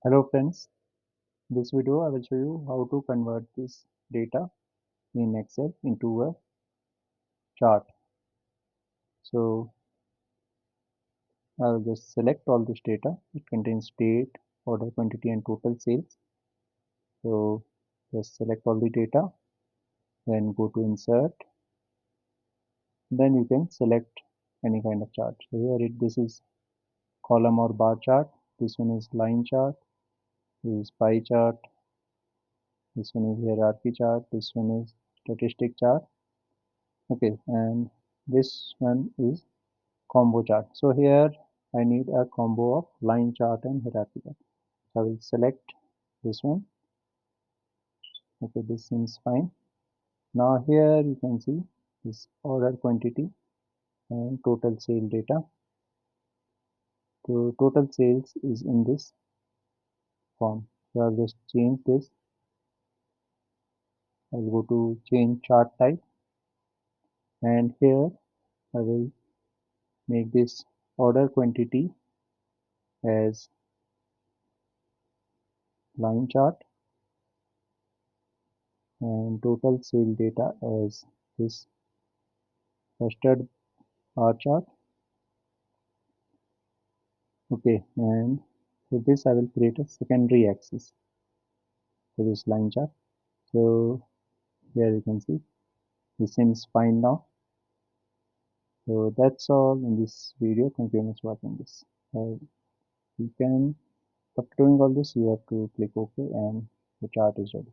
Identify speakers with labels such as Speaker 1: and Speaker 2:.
Speaker 1: Hello friends, in this video I will show you how to convert this data in Excel into a chart. So I will just select all this data. It contains date, order quantity and total sales. So just select all the data, then go to insert, then you can select any kind of chart. So here this is column or bar chart, this one is line chart, this is pie chart, this one is hierarchy chart, this one is statistic chart. Okay, and this one is combo chart. So here I need a combo of line chart and hierarchy chart. So I will select this one. Okay, this seems fine. Now here you can see this order quantity and total sale data. So total sales is in this form. So I'll just change this. I'll go to change chart type, and here I will make this order quantity as line chart and total sale data as this clustered bar chart. Okay, and for this I will create a secondary axis for this line chart. So here you can see this seems fine now. So that's all in this video. Thank you very much for watching this. You can, after doing all this, you have to click OK and the chart is ready.